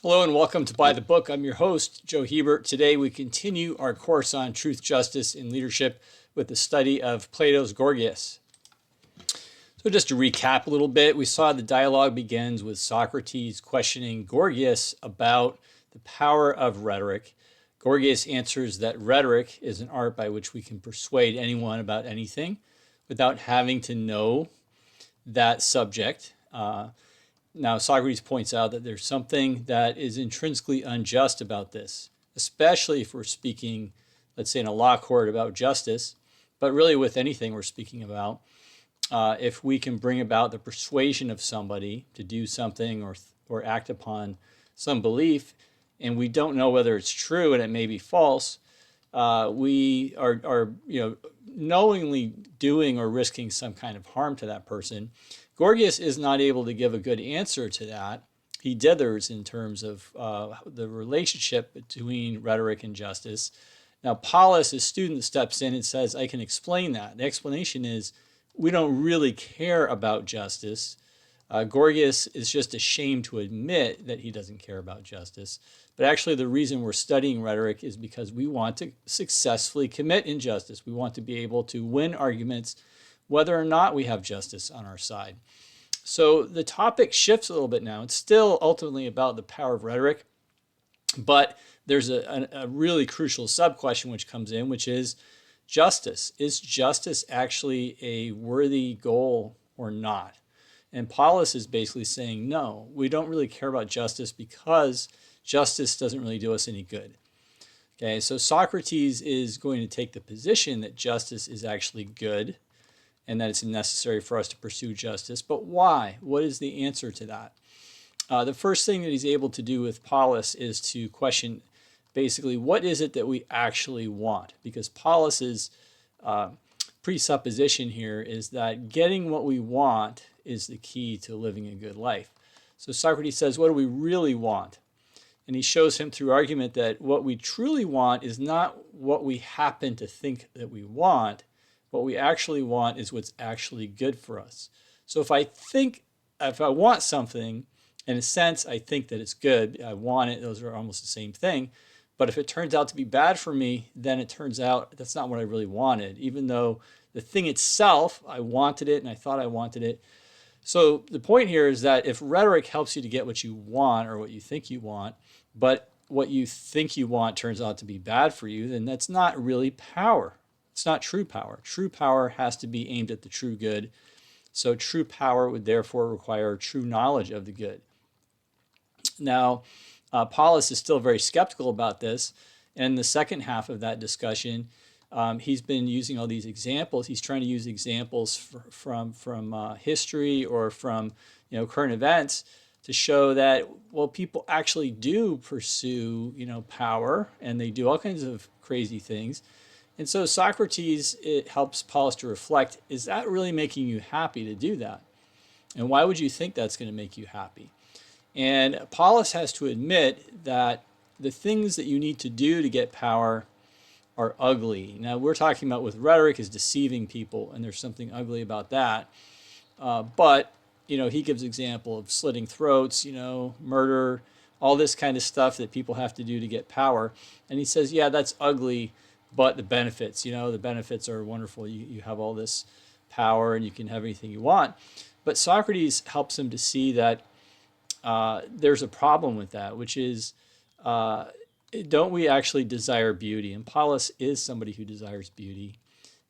Hello and welcome to By the Book. I'm your host, Joe Hebert. Today we continue our course on truth, justice, and leadership with the study of Plato's Gorgias. So just to recap a little bit, we saw the dialogue begins with Socrates questioning Gorgias about the power of rhetoric. Gorgias answers that rhetoric is an art by which we can persuade anyone about anything without having to know that subject. Now, Socrates points out that there's something that is intrinsically unjust about this, especially if we're speaking, let's say, in a law court about justice, but really with anything we're speaking about. If we can bring about the persuasion of somebody to do something or act upon some belief, and we don't know whether it's true and it may be false, we are knowingly doing or risking some kind of harm to that person. Gorgias is not able to give a good answer to that. He dithers in terms of the relationship between rhetoric and justice. Now, Paulus, his student, steps in and says, I can explain that. The explanation is we don't really care about justice. Gorgias is just ashamed to admit that he doesn't care about justice. But actually, the reason we're studying rhetoric is because we want to successfully commit injustice. We want to be able to win arguments whether or not we have justice on our side. So the topic shifts a little bit now. It's still ultimately about the power of rhetoric, but there's a really crucial sub-question which comes in, which is justice. Is justice actually a worthy goal or not? And Paulus is basically saying, no, we don't really care about justice because justice doesn't really do us any good. Okay, so Socrates is going to take the position that justice is actually good and that it's necessary for us to pursue justice. But why? What is the answer to that? The first thing that he's able to do with Paulus is to question basically what is it that we actually want? Because Paulus's presupposition here is that getting what we want is the key to living a good life. So Socrates says, what do we really want? And he shows him through argument that what we truly want is not what we happen to think that we want. What we actually want is what's actually good for us. So if I want something, in a sense, I think that it's good, I want it, those are almost the same thing. But if it turns out to be bad for me, then it turns out that's not what I really wanted, even though the thing itself, I wanted it and I thought I wanted it. So the point here is that if rhetoric helps you to get what you want or what you think you want, but what you think you want turns out to be bad for you, then that's not really power. It's not true power. True power has to be aimed at the true good. So true power would therefore require true knowledge of the good. Now, Paulus is still very skeptical about this. And in the second half of that discussion, he's been using all these examples. He's trying to use examples from history or from current events to show that, well, people actually do pursue power, and they do all kinds of crazy things. And so Socrates, it helps Paulus to reflect, is that really making you happy to do that? And why would you think that's going to make you happy? And Paulus has to admit that the things that you need to do to get power are ugly. Now, we're talking about with rhetoric is deceiving people, and there's something ugly about that. But he gives example of slitting throats, murder, all this kind of stuff that people have to do to get power. And he says, yeah, that's ugly. But the benefits, the benefits are wonderful. You have all this power and you can have anything you want. But Socrates helps him to see that there's a problem with that, which is, don't we actually desire beauty? And Paulus is somebody who desires beauty.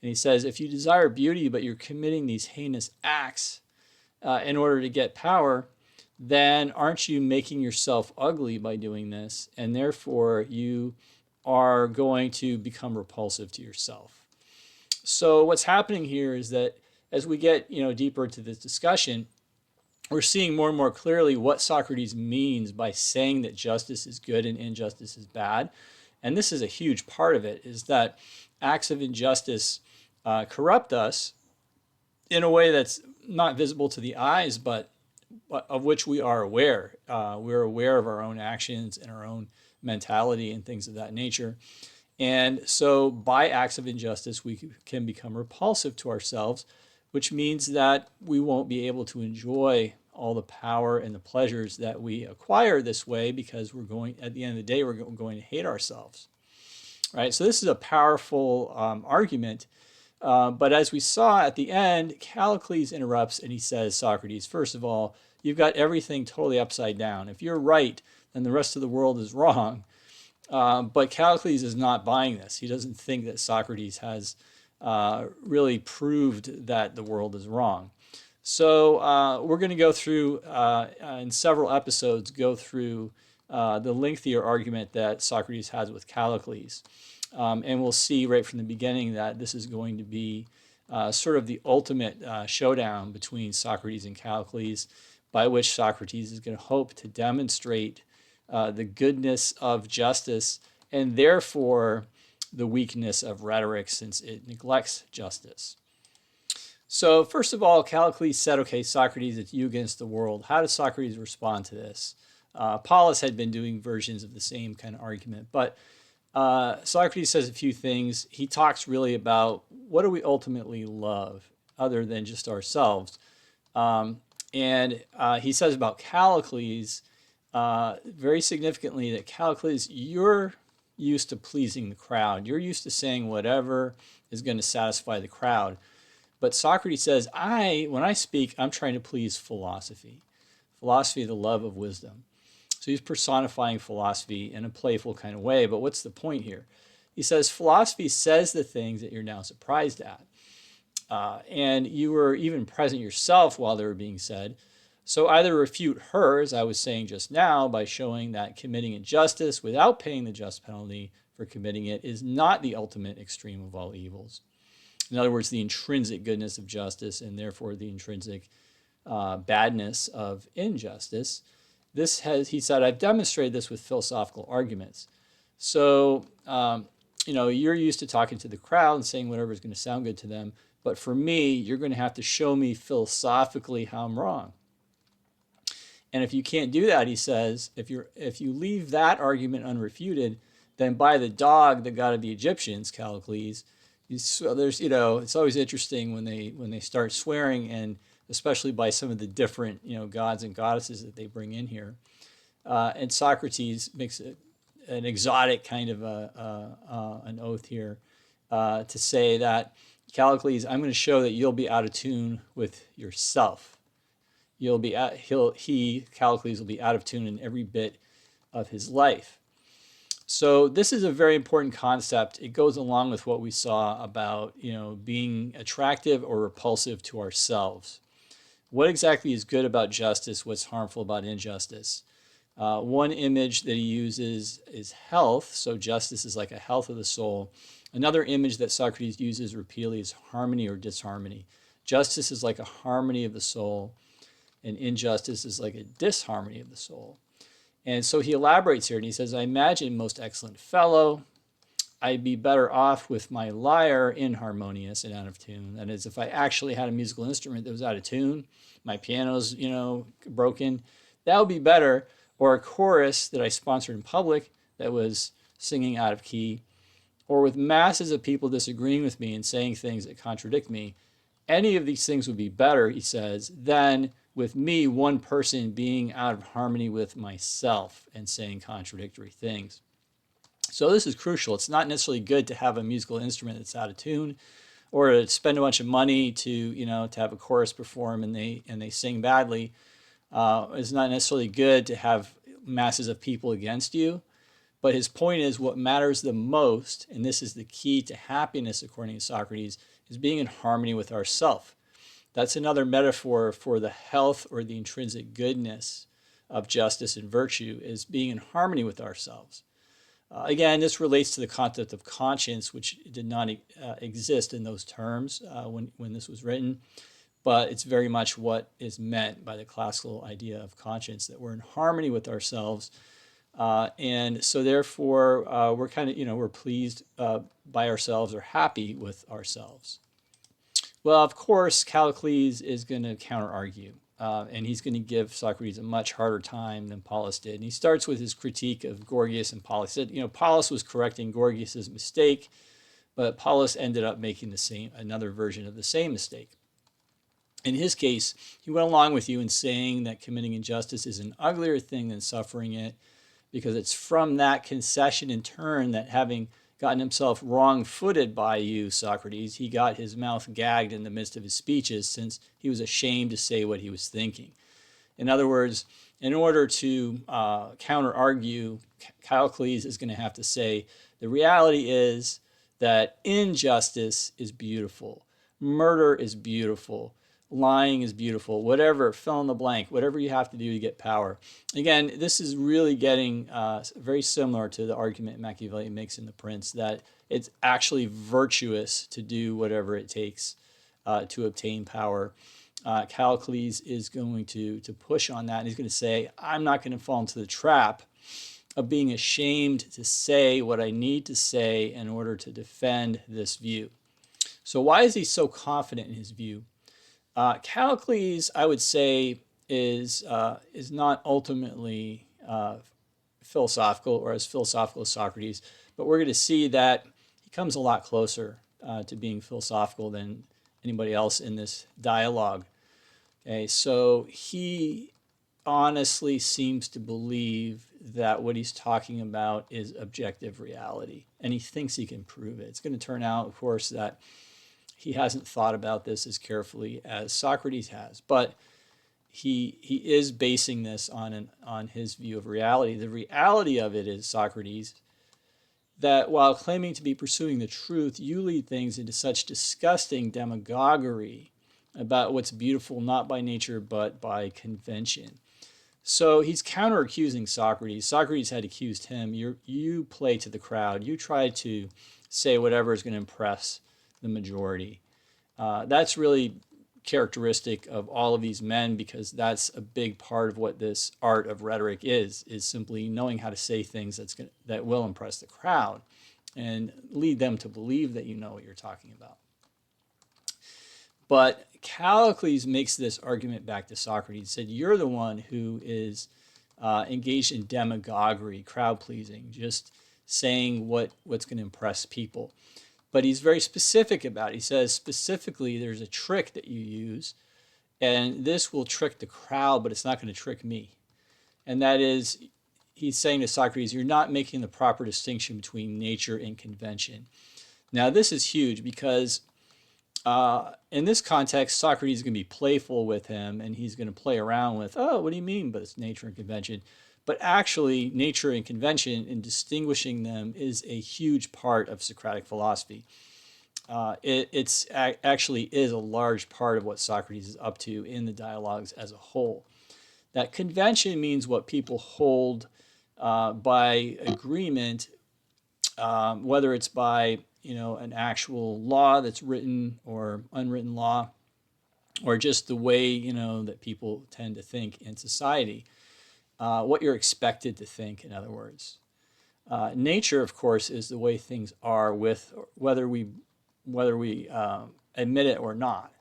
And he says, if you desire beauty, but you're committing these heinous acts in order to get power, then aren't you making yourself ugly by doing this? And therefore, you are going to become repulsive to yourself. So what's happening here is that as we get deeper into this discussion, we're seeing more and more clearly what Socrates means by saying that justice is good and injustice is bad. And this is a huge part of it, is that acts of injustice corrupt us in a way that's not visible to the eyes, but of which we are aware. We're aware of our own actions and our own mentality and things of that nature. And so by acts of injustice, we can become repulsive to ourselves, which means that we won't be able to enjoy all the power and the pleasures that we acquire this way, because we're going, at the end of the day, we're going to hate ourselves. Right? So this is a powerful argument. But as we saw at the end, Callicles interrupts and he says, Socrates, first of all, you've got everything totally upside down. If you're right, then the rest of the world is wrong. But Callicles is not buying this. He doesn't think that Socrates has really proved that the world is wrong. So we're going to go through, in several episodes, go through the lengthier argument that Socrates has with Callicles. And we'll see right from the beginning that this is going to be sort of the ultimate showdown between Socrates and Callicles, by which Socrates is going to hope to demonstrate the goodness of justice and therefore the weakness of rhetoric, since it neglects justice. So first of all, Callicles said, okay, Socrates, it's you against the world. How does Socrates respond to this? Polus had been doing versions of the same kind of argument, but Socrates says a few things. He talks really about what do we ultimately love other than just ourselves. And he says about Callicles, very significantly, that Callicles, you're used to pleasing the crowd. You're used to saying whatever is going to satisfy the crowd. But Socrates says, when I speak, I'm trying to please philosophy. Philosophy, the love of wisdom. So he's personifying philosophy in a playful kind of way. But what's the point here? He says, philosophy says the things that you're now surprised at. And you were even present yourself while they were being said. So either refute her, as I was saying just now, by showing that committing injustice without paying the just penalty for committing it is not the ultimate extreme of all evils. In other words, the intrinsic goodness of justice and therefore the intrinsic badness of injustice. He said, I've demonstrated this with philosophical arguments. So, you're used to talking to the crowd and saying whatever is going to sound good to them. But for me, you're going to have to show me philosophically how I'm wrong. And if you can't do that, he says, if you leave that argument unrefuted, then by the dog, the god of the Egyptians, Callicles, it's always interesting when they start swearing, and especially by some of the different gods and goddesses that they bring in here. And Socrates makes an exotic kind of an oath here to say that, Callicles, I'm going to show that you'll be out of tune with yourself. Callicles will be out of tune in every bit of his life. So this is a very important concept. It goes along with what we saw about being attractive or repulsive to ourselves. What exactly is good about justice? What's harmful about injustice? One image that he uses is health. So justice is like a health of the soul. Another image that Socrates uses repeatedly is harmony or disharmony. Justice is like a harmony of the soul, and injustice is like a disharmony of the soul. And so he elaborates here, and he says, I imagine, most excellent fellow, I'd be better off with my lyre inharmonious and out of tune. That is, if I actually had a musical instrument that was out of tune, my piano's, broken, that would be better. Or a chorus that I sponsored in public that was singing out of key, or with masses of people disagreeing with me and saying things that contradict me. Any of these things would be better, he says, than with me, one person, being out of harmony with myself and saying contradictory things. So this is crucial. It's not necessarily good to have a musical instrument that's out of tune, or to spend a bunch of money to have a chorus perform and they sing badly. It's not necessarily good to have masses of people against you. But his point is, what matters the most, and this is the key to happiness according to Socrates, is being in harmony with ourself. That's another metaphor for the health or the intrinsic goodness of justice and virtue, is being in harmony with ourselves. Again, this relates to the concept of conscience, which did not exist in those terms when this was written, but it's very much what is meant by the classical idea of conscience, that we're in harmony with ourselves. And so therefore, we're kind of, we're pleased by ourselves or happy with ourselves. Well, of course, Callicles is going to counter-argue, and he's going to give Socrates a much harder time than Polus did. And he starts with his critique of Gorgias and Polus. He said, Polus was correcting Gorgias' mistake, but Polus ended up making another version of the same mistake. In his case, he went along with you in saying that committing injustice is an uglier thing than suffering it, because it's from that concession in turn that, having gotten himself wrong-footed by you, Socrates, he got his mouth gagged in the midst of his speeches, since he was ashamed to say what he was thinking. In other words, in order to counter-argue, Callicles is going to have to say, the reality is that injustice is beautiful, murder is beautiful, lying is beautiful, whatever, fill in the blank, whatever you have to do to get power. Again, this is really getting very similar to the argument Machiavelli makes in The Prince, that it's actually virtuous to do whatever it takes to obtain power. Callicles is going to push on that, and he's going to say, I'm not going to fall into the trap of being ashamed to say what I need to say in order to defend this view. So why is he so confident in his view? Callicles, I would say, is not ultimately philosophical, or as philosophical as Socrates, but we're going to see that he comes a lot closer to being philosophical than anybody else in this dialogue. Okay, so he honestly seems to believe that what he's talking about is objective reality, and he thinks he can prove it. It's going to turn out, of course, that he hasn't thought about this as carefully as Socrates has, but he is basing this on his view of reality. The reality of it is, Socrates, that while claiming to be pursuing the truth, you lead things into such disgusting demagoguery about what's beautiful not by nature but by convention. So he's counter-accusing Socrates. Socrates had accused him. You play to the crowd. You try to say whatever is going to impress the majority. That's really characteristic of all of these men, because that's a big part of what this art of rhetoric is simply knowing how to say things that will impress the crowd and lead them to believe that you know what you're talking about. But Callicles makes this argument back to Socrates. He said, you're the one who is engaged in demagoguery, crowd-pleasing, just saying what's going to impress people. But he's very specific about it. He says specifically there's a trick that you use, and this will trick the crowd, but it's not going to trick me. And that is, he's saying to Socrates, you're not making the proper distinction between nature and convention. Now, this is huge, because in this context, Socrates is going to be playful with him, and he's going to play around with, oh, what do you mean by nature and convention? But actually, nature and convention, in distinguishing them, is a huge part of Socratic philosophy. It actually is a large part of what Socrates is up to in the dialogues as a whole. That convention means what people hold by agreement, whether it's by an actual law that's written or unwritten law, or just the way that people tend to think in society. What you're expected to think, in other words. Nature, of course, is the way things are, with whether we admit it or not.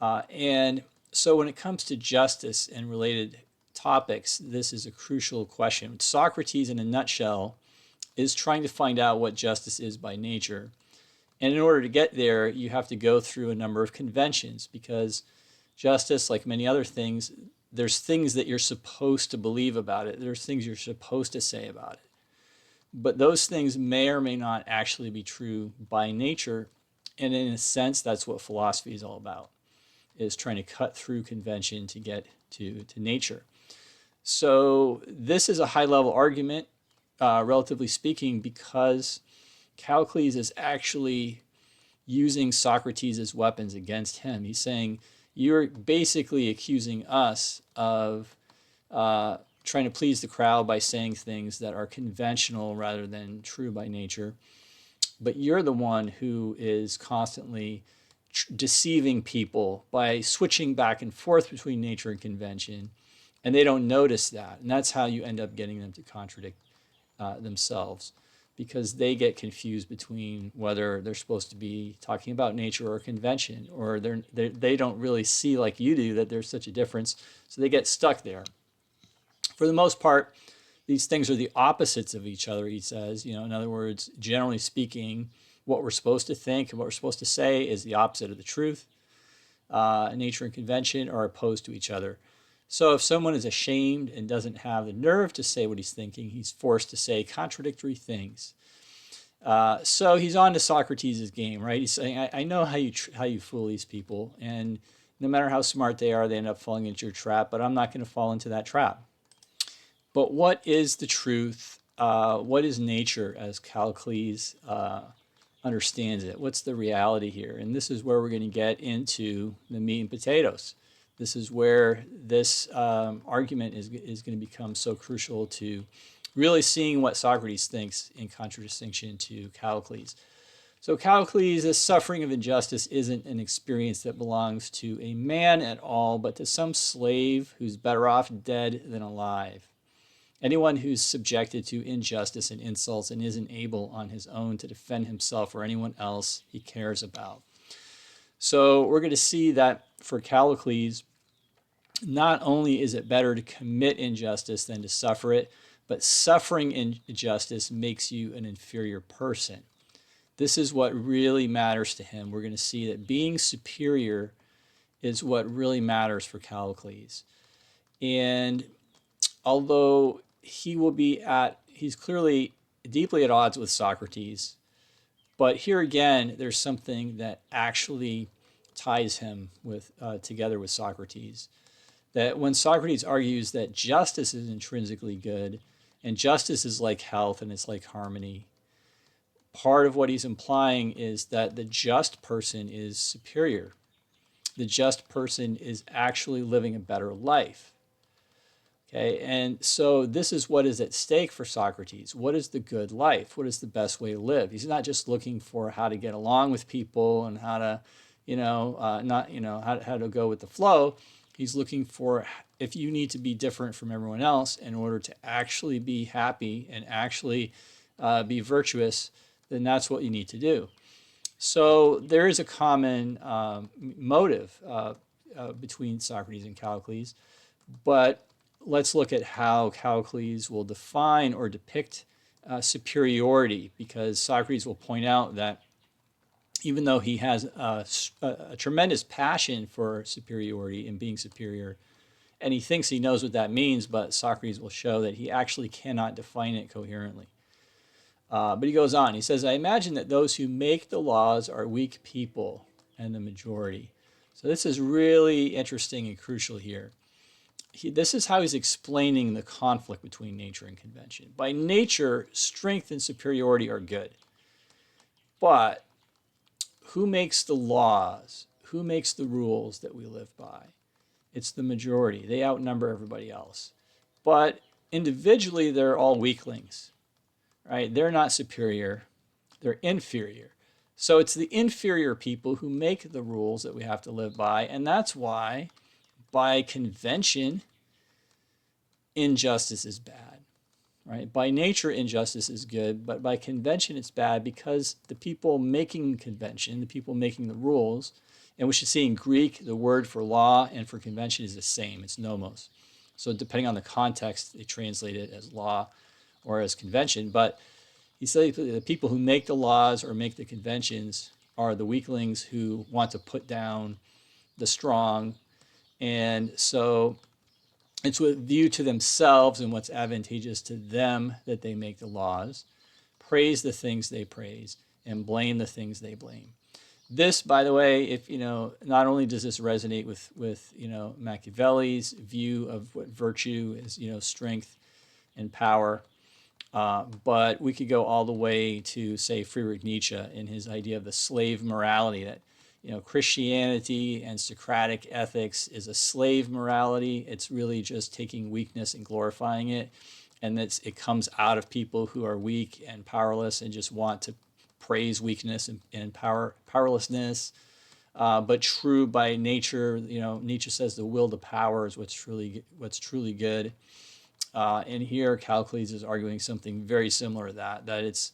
And so when it comes to justice and related topics, this is a crucial question. Socrates, in a nutshell, is trying to find out what justice is by nature. And in order to get there, you have to go through a number of conventions, because justice, like many other things, there's things that you're supposed to believe about it. There's things you're supposed to say about it. But those things may or may not actually be true by nature. And in a sense, that's what philosophy is all about, is trying to cut through convention to get to nature. So this is a high-level argument, relatively speaking, because Callicles is actually using Socrates as weapons against him. He's saying, you're basically accusing us of trying to please the crowd by saying things that are conventional rather than true by nature. But you're the one who is constantly deceiving people by switching back and forth between nature and convention, and they don't notice that. And that's how you end up getting them to contradict themselves, because they get confused between whether they're supposed to be talking about nature or convention, or they don't really see, like you do, that there's such a difference, so they get stuck there. For the most part, these things are the opposites of each other, he says. In other words, generally speaking, what we're supposed to think and what we're supposed to say is the opposite of the truth. nature and convention are opposed to each other. So if someone is ashamed and doesn't have the nerve to say what he's thinking, he's forced to say contradictory things. So he's on to Socrates' game, right? He's saying, I know how you fool these people, and no matter how smart they are, they end up falling into your trap, but I'm not going to fall into that trap. But what is the truth? What is nature as Callicles understands it? What's the reality here? And this is where we're going to get into the meat and potatoes. This is where this argument is going to become so crucial to really seeing what Socrates thinks in contradistinction to Callicles. So Callicles, the suffering of injustice isn't an experience that belongs to a man at all, but to some slave who's better off dead than alive. Anyone who's subjected to injustice and insults and isn't able on his own to defend himself or anyone else he cares about. So we're going to see that for Callicles, not only is it better to commit injustice than to suffer it, but suffering injustice makes you an inferior person. This is what really matters to him. We're going to see that being superior is what really matters for Callicles. And although he's clearly deeply at odds with Socrates, but here again, there's something that actually ties him together with Socrates. That when Socrates argues that justice is intrinsically good, and justice is like health and it's like harmony, part of what he's implying is that the just person is superior. The just person is actually living a better life. Okay, and so this is what is at stake for Socrates. What is the good life? What is the best way to live? He's not just looking for how to get along with people and how to, how to go with the flow. He's looking for if you need to be different from everyone else in order to actually be happy and actually be virtuous, then that's what you need to do. So there is a common motive between Socrates and Callicles, but let's look at how Callicles will define or depict superiority, because Socrates will point out that even though he has a tremendous passion for superiority and being superior, and he thinks he knows what that means, but Socrates will show that he actually cannot define it coherently. But he goes on. He says, I imagine that those who make the laws are weak people and the majority. So this is really interesting and crucial here. This is how he's explaining the conflict between nature and convention. By nature, strength and superiority are good. But who makes the laws? Who makes the rules that we live by? It's the majority. They outnumber everybody else. But individually, they're all weaklings, right? They're not superior. They're inferior. So it's the inferior people who make the rules that we have to live by. And that's why, by convention, injustice is bad, right? By nature, injustice is good, but by convention, it's bad because the people making convention, the people making the rules, and we should see in Greek, the word for law and for convention is the same. It's nomos. So depending on the context, they translate it as law or as convention. But he said the people who make the laws or make the conventions are the weaklings who want to put down the strong. And so it's with view to themselves and what's advantageous to them that they make the laws, praise the things they praise, and blame the things they blame. This, by the way, if not only does this resonate with Machiavelli's view of what virtue is, strength and power, but we could go all the way to, say, Friedrich Nietzsche in his idea of the slave morality, that Christianity and Socratic ethics is a slave morality. It's really just taking weakness and glorifying it, and it comes out of people who are weak and powerless and just want to praise weakness and powerlessness. But true by nature, Nietzsche says the will to power is what's truly good. And here Callicles is arguing something very similar to that it's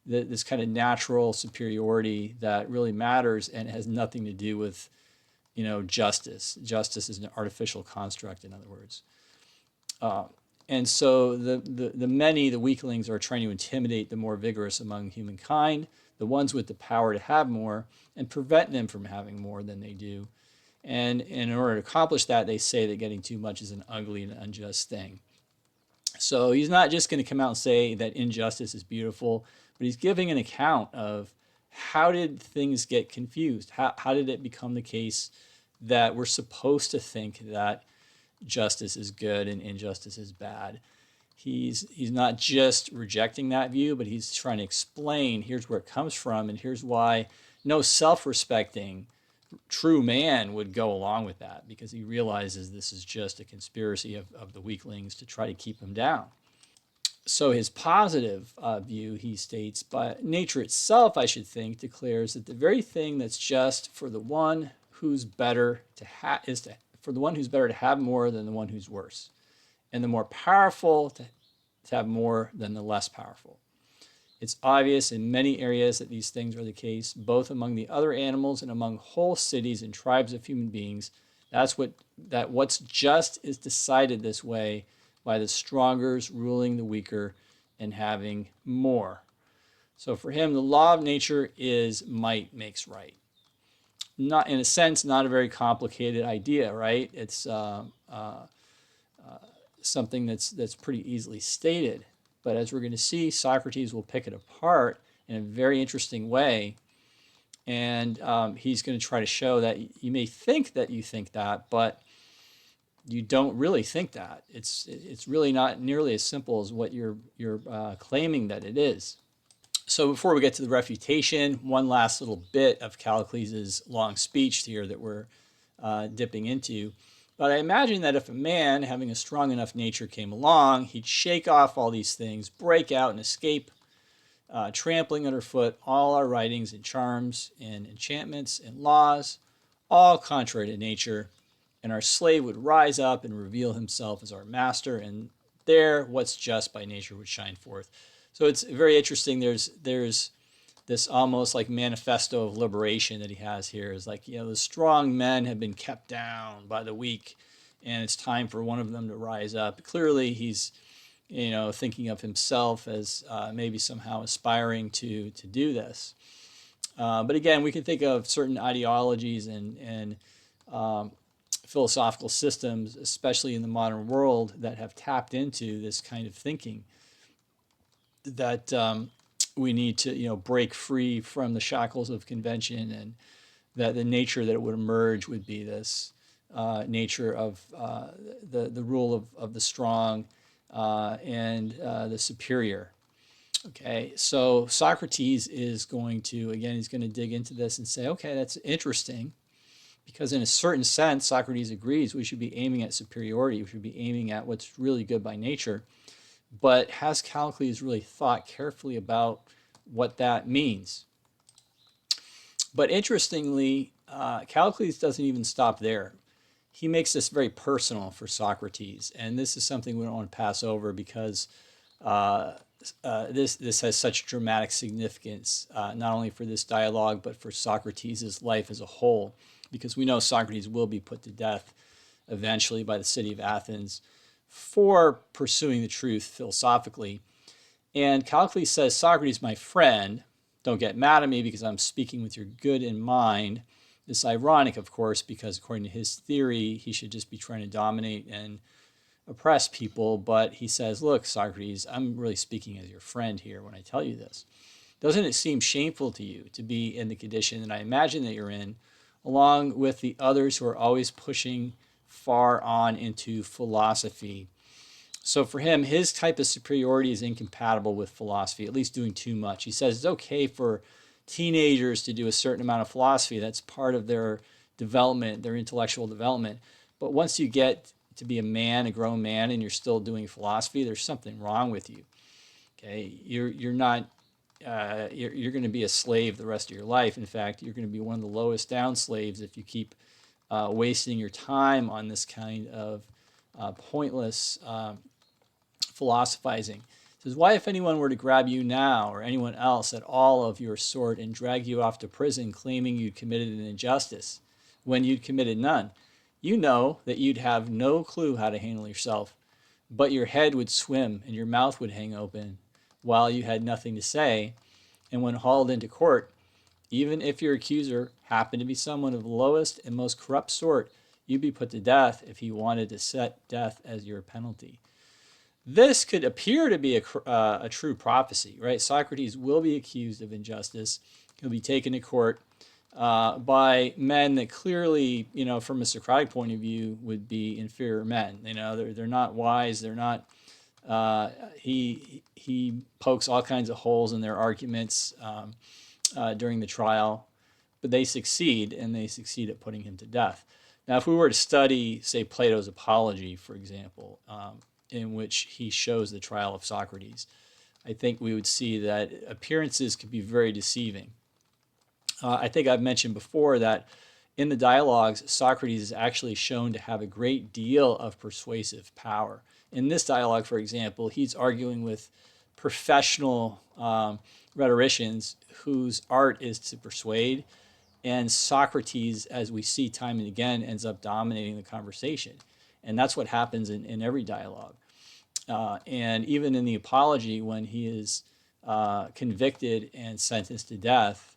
this kind of natural superiority that really matters and has nothing to do with, justice. Justice is an artificial construct, in other words. And so the weaklings are trying to intimidate the more vigorous among humankind, the ones with the power to have more, and prevent them from having more than they do. And in order to accomplish that, they say that getting too much is an ugly and unjust thing. So he's not just going to come out and say that injustice is beautiful, but he's giving an account of how did things get confused? How did it become the case that we're supposed to think that justice is good and injustice is bad? He's not just rejecting that view, but he's trying to explain here's where it comes from and here's why no self-respecting true man would go along with that, because he realizes this is just a conspiracy of the weaklings to try to keep him down. So his positive view, he states, but nature itself, I should think, declares that the very thing that's just for the one who's better to have for the one who's better to have more than the one who's worse, and the more powerful to have more than the less powerful. It's obvious in many areas that these things are the case, both among the other animals and among whole cities and tribes of human beings. That what's just is decided this way by the strongers ruling the weaker and having more. So for him, the law of nature is might makes right. Not, in a sense, not a very complicated idea, right? It's something that's pretty easily stated. But as we're going to see, Socrates will pick it apart in a very interesting way. And he's going to try to show that you may think that you think that, but you don't really think that. It's really not nearly as simple as what you're claiming that it is. So before we get to the refutation, one last little bit of Callicles' long speech here that we're dipping into. But I imagine that if a man having a strong enough nature came along, he'd shake off all these things, break out and escape, trampling underfoot all our writings and charms and enchantments and laws, all contrary to nature, and our slave would rise up and reveal himself as our master, and there what's just by nature would shine forth. So it's very interesting. There's this almost like manifesto of liberation that he has here. Is like, the strong men have been kept down by the weak, and it's time for one of them to rise up. Clearly, he's thinking of himself as maybe somehow aspiring to do this. But again, we can think of certain ideologies and philosophical systems, especially in the modern world, that have tapped into this kind of thinking, that we need to break free from the shackles of convention, and that the nature that it would emerge would be this nature of the rule of the strong and the superior. Okay, so Socrates is going to, again, he's going to dig into this and say, okay, that's interesting, because in a certain sense, Socrates agrees we should be aiming at superiority. We should be aiming at what's really good by nature. But has Callicles really thought carefully about what that means? But interestingly, Callicles doesn't even stop there. He makes this very personal for Socrates, and this is something we don't want to pass over, because this has such dramatic significance, not only for this dialogue, but for Socrates' life as a whole, because we know Socrates will be put to death eventually by the city of Athens for pursuing the truth philosophically. And Callicles says, Socrates, my friend, don't get mad at me because I'm speaking with your good in mind. This is ironic, of course, because according to his theory, he should just be trying to dominate and oppress people. But he says, look, Socrates, I'm really speaking as your friend here when I tell you this. Doesn't it seem shameful to you to be in the condition that I imagine that you're in, along with the others who are always pushing far on into philosophy? So for him, his type of superiority is incompatible with philosophy, at least doing too much. He says it's okay for teenagers to do a certain amount of philosophy. That's part of their development, their intellectual development. But once you get to be a man, a grown man, and you're still doing philosophy, there's something wrong with you. Okay, you're not. You're going to be a slave the rest of your life. In fact, you're going to be one of the lowest down slaves if you keep wasting your time on this kind of pointless philosophizing. It says, why, if anyone were to grab you now, or anyone else at all of your sort, and drag you off to prison claiming you'd committed an injustice when you'd committed none? You know that you'd have no clue how to handle yourself, but your head would swim and your mouth would hang open while you had nothing to say. And when hauled into court, Even if your accuser happened to be someone of the lowest and most corrupt sort, you'd be put to death if he wanted to set death as your penalty. This could appear to be a true prophecy, right? Socrates will be accused of injustice. He'll be taken to court by men that clearly, from a Socratic point of view, would be inferior men. They're not wise. They're not. He pokes all kinds of holes in their arguments during the trial, but they succeed, and they succeed at putting him to death. Now, if we were to study, say, Plato's Apology, for example, in which he shows the trial of Socrates, I think we would see that appearances could be very deceiving. I think I've mentioned before that in the dialogues, Socrates is actually shown to have a great deal of persuasive power. In this dialogue, for example, he's arguing with professional rhetoricians whose art is to persuade, and Socrates, as we see time and again, ends up dominating the conversation. And that's what happens in every dialogue. And even in the Apology, when he is convicted and sentenced to death,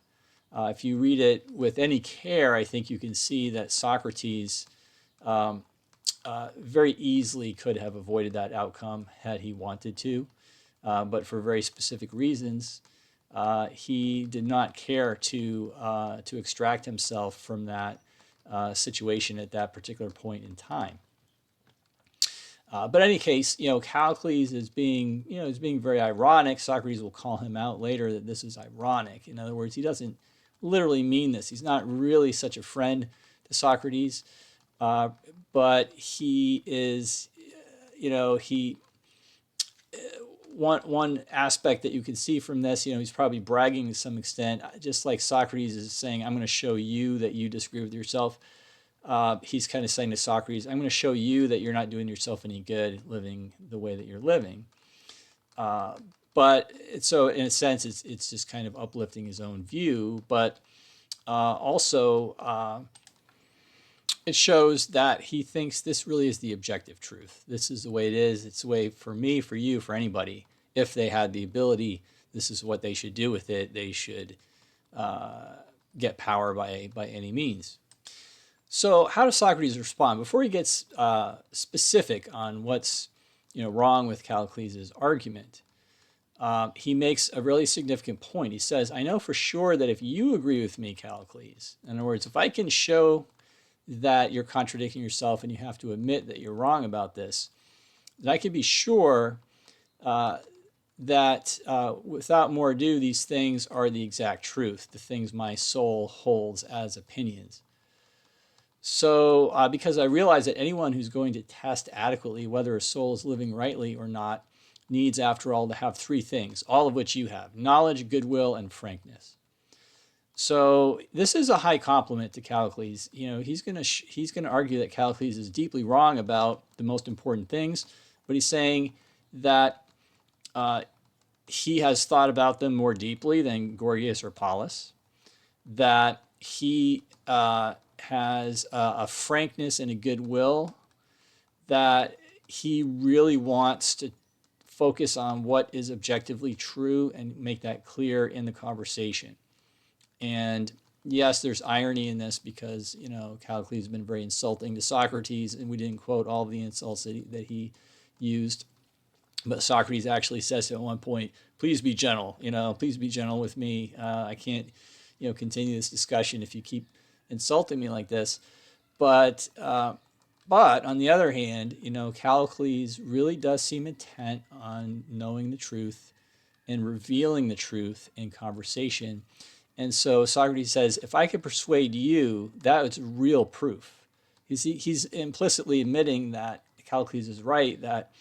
if you read it with any care, I think you can see that Socrates very easily could have avoided that outcome had he wanted to. But for very specific reasons, he did not care to extract himself from that situation at that particular point in time. But in any case, Callicles is being very ironic. Socrates will call him out later that this is ironic. In other words, he doesn't literally mean this. He's not really such a friend to Socrates, but he is, one aspect that you can see from this, he's probably bragging to some extent, just like Socrates is saying, I'm going to show you that you disagree with yourself. He's kind of saying to Socrates, I'm going to show you that you're not doing yourself any good living the way that you're living. But so in a sense, it's just kind of uplifting his own view, but also it shows that he thinks this really is the objective truth. This is the way it is. It's the way for me, for you, for anybody. If they had the ability, this is what they should do with it. They should get power by any means. So how does Socrates respond? Before he gets specific on what's wrong with Callicles' argument, he makes a really significant point. He says, I know for sure that if you agree with me, Callicles, in other words, if I can show that you're contradicting yourself and you have to admit that you're wrong about this, then I can be sure that without more ado, these things are the exact truth, the things my soul holds as opinions. So because I realize that anyone who's going to test adequately whether a soul is living rightly or not needs, after all, to have three things, all of which you have: knowledge, goodwill, and frankness. So this is a high compliment to Callicles. He's going to argue that Callicles is deeply wrong about the most important things, but he's saying that he has thought about them more deeply than Gorgias or Pallas, that he has a frankness and a goodwill, that he really wants to focus on what is objectively true and make that clear in the conversation. And yes, there's irony in this because, Callicles has been very insulting to Socrates, and we didn't quote all of the insults that he used. But Socrates actually says at one point, please be gentle, please be gentle with me. I can't, continue this discussion if you keep insulting me like this. But on the other hand, Callicles really does seem intent on knowing the truth and revealing the truth in conversation. And so Socrates says, if I could persuade you, that's real proof. He's implicitly admitting that Callicles is right, that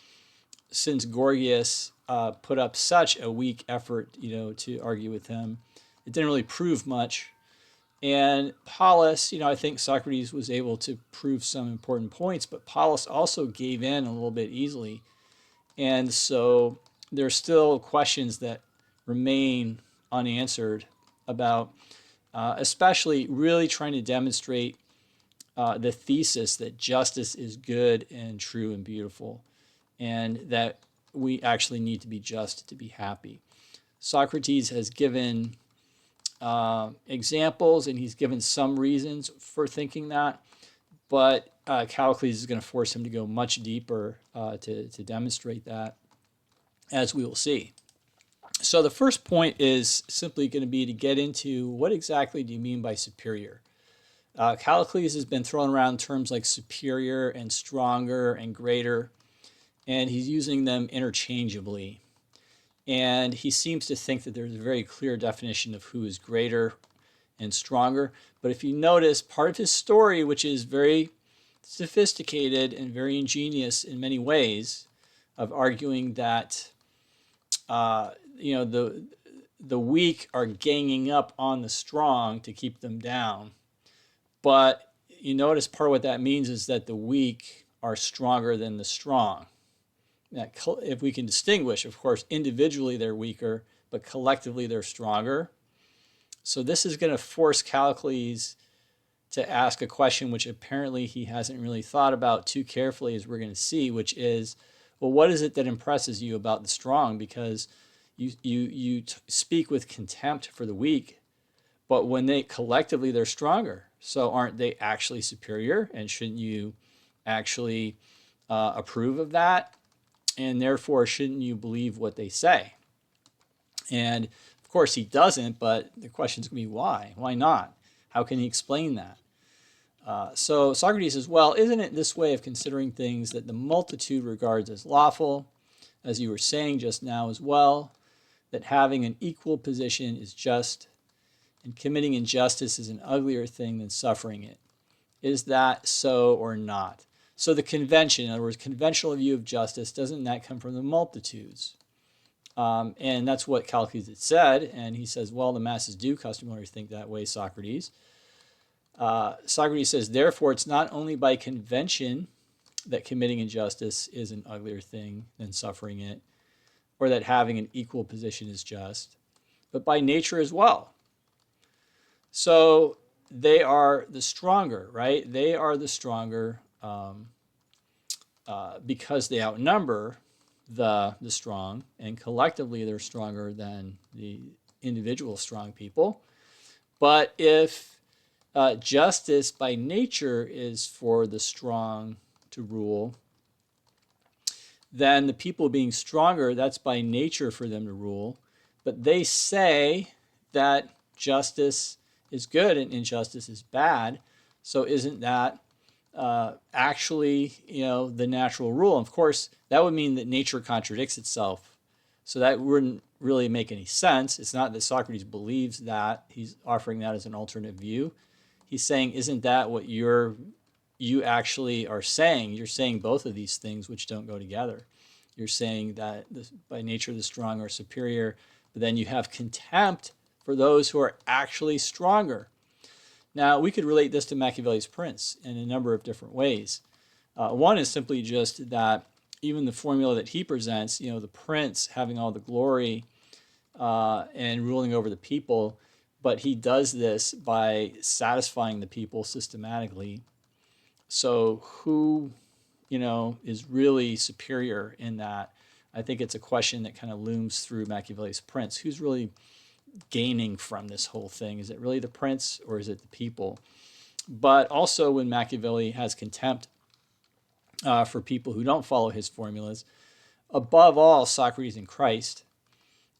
since Gorgias put up such a weak effort, to argue with him, it didn't really prove much. And Pallas, I think Socrates was able to prove some important points, but Pallas also gave in a little bit easily. And so there's still questions that remain unanswered about especially really trying to demonstrate the thesis that justice is good and true and beautiful, and that we actually need to be just to be happy. Socrates has given examples, and he's given some reasons for thinking that, but Callicles is going to force him to go much deeper to demonstrate that, as we will see. So the first point is simply going to be to get into what exactly do you mean by superior. Callicles has been throwing around terms like superior and stronger and greater, and he's using them interchangeably. And he seems to think that there's a very clear definition of who is greater and stronger. But if you notice, part of his story, which is very sophisticated and very ingenious in many ways, of arguing that the weak are ganging up on the strong to keep them down. But you notice part of what that means is that the weak are stronger than the strong. Now, if we can distinguish, of course, individually they're weaker, but collectively they're stronger. So this is going to force Callicles to ask a question which apparently he hasn't really thought about too carefully, as we're going to see, which is, well, what is it that impresses you about the strong? Because you speak with contempt for the weak, but when they collectively they're stronger. So aren't they actually superior? And shouldn't you actually approve of that? And therefore, shouldn't you believe what they say? And of course, he doesn't, but the question is going to be why? Why not? How can he explain that? So Socrates says, well, isn't it this way of considering things that the multitude regards as lawful, as you were saying just now as well, that having an equal position is just, and committing injustice is an uglier thing than suffering it? Is that so or not? So the convention, in other words, conventional view of justice, doesn't that come from the multitudes? And that's what Callicles had said, and he says, well, the masses do customarily think that way, Socrates. Socrates says, therefore, it's not only by convention that committing injustice is an uglier thing than suffering it, or that having an equal position is just, but by nature as well. So they are the stronger, right? They are the stronger because they outnumber the strong, and collectively they're stronger than the individual strong people. But if justice by nature is for the strong to rule, then the people being stronger, that's by nature for them to rule. But they say that justice is good and injustice is bad. So isn't that actually, the natural rule? And of course, that would mean that nature contradicts itself. So that wouldn't really make any sense. It's not that Socrates believes that. He's offering that as an alternate view. He's saying, isn't that what you actually are saying? You're saying both of these things which don't go together. You're saying that by nature the strong are superior, but then you have contempt for those who are actually stronger. Now, we could relate this to Machiavelli's Prince in a number of different ways. One is simply just that even the formula that he presents, the prince having all the glory and ruling over the people, but he does this by satisfying the people systematically. So who, is really superior in that? I think it's a question that kind of looms through Machiavelli's Prince. Who's really gaining from this whole thing? Is it really the prince or is it the people? But also when Machiavelli has contempt for people who don't follow his formulas, above all Socrates and Christ,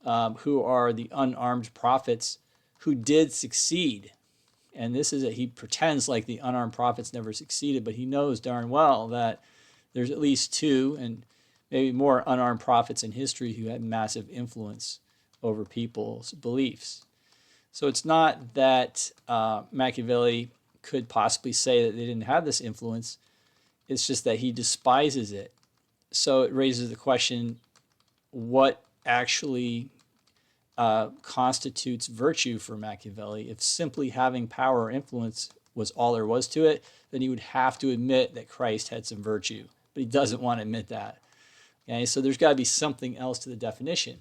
who are the unarmed prophets who did succeed. And this is he pretends like the unarmed prophets never succeeded, but he knows darn well that there's at least two and maybe more unarmed prophets in history who had massive influence over people's beliefs. So it's not that Machiavelli could possibly say that they didn't have this influence. It's just that he despises it. So it raises the question, what actually constitutes virtue for Machiavelli? If simply having power or influence was all there was to it, then he would have to admit that Christ had some virtue. But he doesn't want to admit that. Okay, so there's got to be something else to the definition.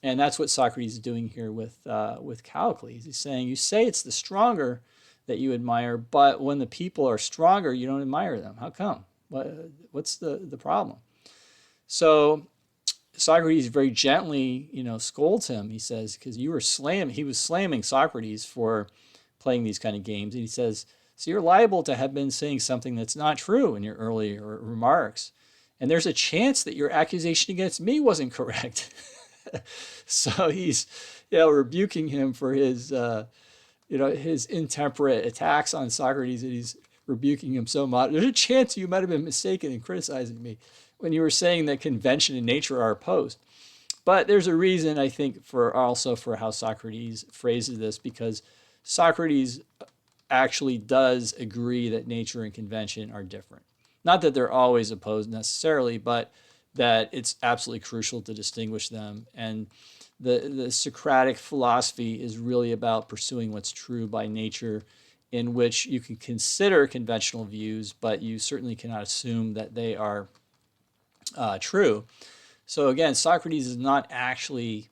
And that's what Socrates is doing here with Callicles. He's saying, you say it's the stronger that you admire, but when the people are stronger, you don't admire them. How come? What's the problem? So Socrates very gently, scolds him. He says, because he was slamming Socrates for playing these kind of games. And he says, so you're liable to have been saying something that's not true in your earlier remarks. And there's a chance that your accusation against me wasn't correct. So he's, rebuking him for his, his intemperate attacks on Socrates, and he's rebuking him so much. There's a chance you might have been mistaken in criticizing me when you were saying that convention and nature are opposed. But there's a reason, I think, for how Socrates phrases this, because Socrates actually does agree that nature and convention are different. Not that they're always opposed necessarily, but that it's absolutely crucial to distinguish them. And the Socratic philosophy is really about pursuing what's true by nature, in which you can consider conventional views, but you certainly cannot assume that they are true. So again, Socrates is not actually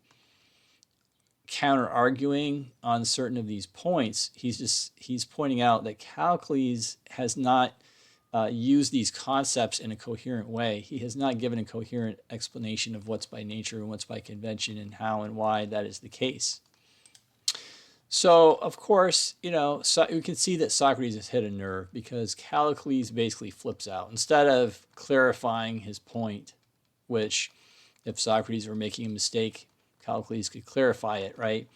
counter-arguing on certain of these points. He's pointing out that Callicles has not used these concepts in a coherent way. He has not given a coherent explanation of what's by nature and what's by convention and how and why that is the case. So, of course, you can see that Socrates has hit a nerve, because Callicles basically flips out. Instead of clarifying his point, which if Socrates were making a mistake, Callicles could clarify it, right?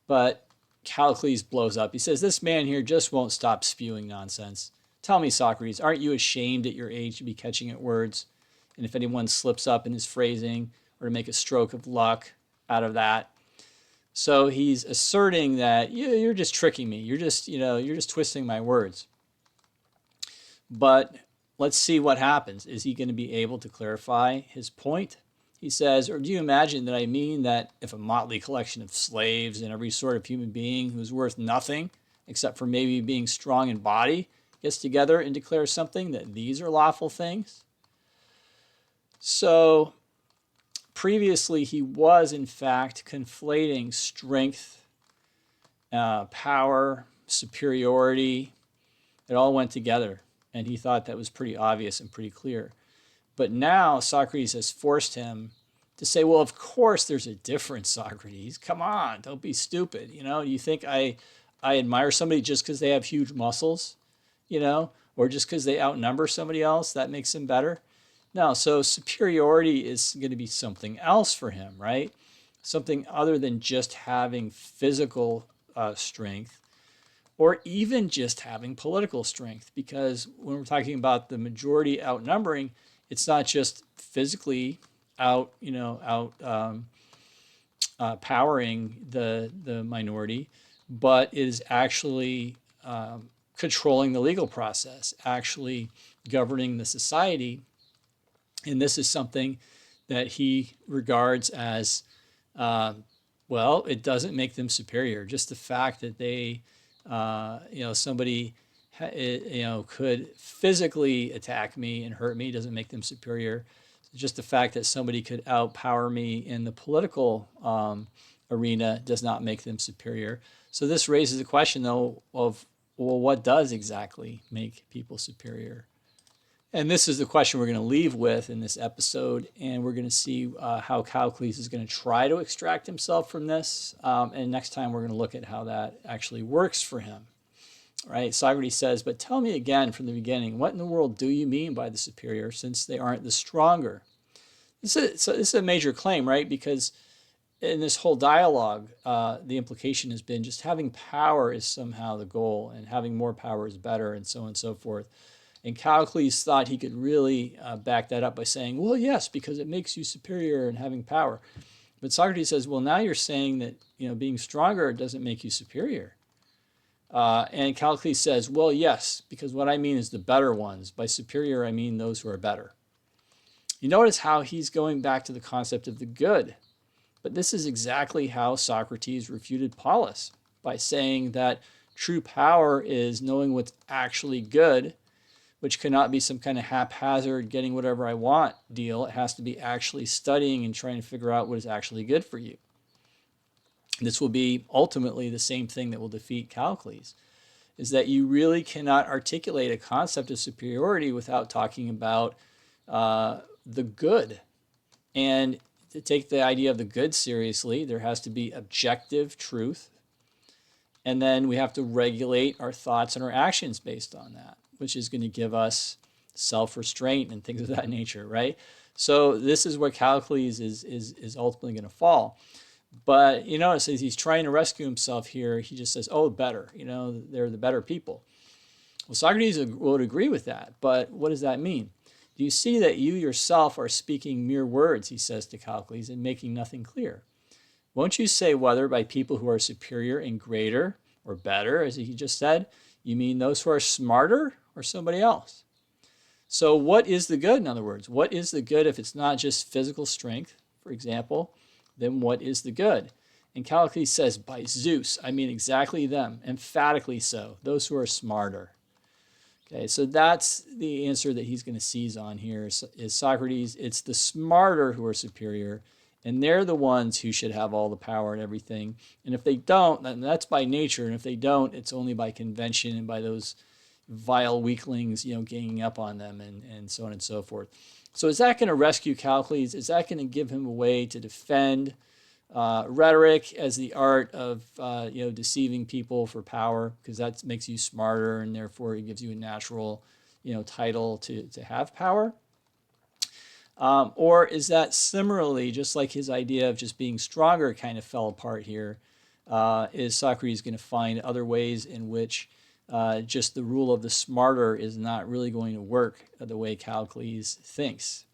But Callicles blows up. He says, this man here just won't stop spewing nonsense. Tell me, Socrates, aren't you ashamed at your age to be catching at words? And if anyone slips up in his phrasing, or to make a stroke of luck out of that. So he's asserting that you're just tricking me. You're just twisting my words. But let's see what happens. Is he going to be able to clarify his point? He says, or do you imagine that I mean that if a motley collection of slaves and every sort of human being who's worth nothing, except for maybe being strong in body, gets together and declares something, that these are lawful things? So previously, he was, in fact, conflating strength, power, superiority. It all went together, and he thought that was pretty obvious and pretty clear. But now Socrates has forced him to say, well, of course there's a difference, Socrates. Come on, don't be stupid. You think I admire somebody just because they have huge muscles, or just because they outnumber somebody else, that makes them better? No, so superiority is going to be something else for him, right? Something other than just having physical strength, or even just having political strength. Because when we're talking about the majority outnumbering, it's not just physically powering the minority, but it is actually controlling the legal process, actually governing the society. And this is something that he regards as, it doesn't make them superior. Just the fact that they, somebody, could physically attack me and hurt me doesn't make them superior. Just the fact that somebody could outpower me in the political arena does not make them superior. So this raises the question, though, of, well, what does exactly make people superior? And this is the question we're going to leave with in this episode, and we're going to see how Callicles is going to try to extract himself from this. And next time we're going to look at how that actually works for him. Right? Socrates says, but tell me again from the beginning, what in the world do you mean by the superior, since they aren't the stronger? This is a major claim, right? Because in this whole dialogue, the implication has been just having power is somehow the goal, and having more power is better, and so on and so forth. And Callicles thought he could really back that up by saying, well, yes, because it makes you superior in having power. But Socrates says, well, now you're saying that being stronger doesn't make you superior. And Callicles says, well, yes, because what I mean is the better ones. By superior, I mean those who are better. You notice how he's going back to the concept of the good. But this is exactly how Socrates refuted Polus, by saying that true power is knowing what's actually good, which cannot be some kind of haphazard, getting whatever I want deal. It has to be actually studying and trying to figure out what is actually good for you. This will be ultimately the same thing that will defeat Callicles, is that you really cannot articulate a concept of superiority without talking about the good. And to take the idea of the good seriously, there has to be objective truth. And then we have to regulate our thoughts and our actions based on that, which is going to give us self-restraint and things of that nature, right? So this is where Callicles is ultimately going to fall. But you notice as he's trying to rescue himself here, he just says, oh, better, they're the better people. Well, Socrates would agree with that, but what does that mean? Do you see that you yourself are speaking mere words, he says to Callicles, and making nothing clear? Won't you say whether by people who are superior and greater or better, as he just said, you mean those who are smarter or somebody else? So what is the good, in other words? What is the good if it's not just physical strength, for example? Then what is the good? And Callicles says, by Zeus, I mean exactly them, emphatically so, those who are smarter. Okay, so that's the answer that he's going to seize on here is Socrates. It's the smarter who are superior, and they're the ones who should have all the power and everything. And if they don't, then that's by nature. And if they don't, it's only by convention and by those vile weaklings, ganging up on them and so on and so forth. So is that going to rescue Callicles? Is that going to give him a way to defend rhetoric as the art of deceiving people for power, because that makes you smarter and therefore it gives you a natural title to have power? Or is that similarly, just like his idea of just being stronger kind of fell apart here, is Socrates going to find other ways in which just the rule of the smarter is not really going to work the way Callicles thinks?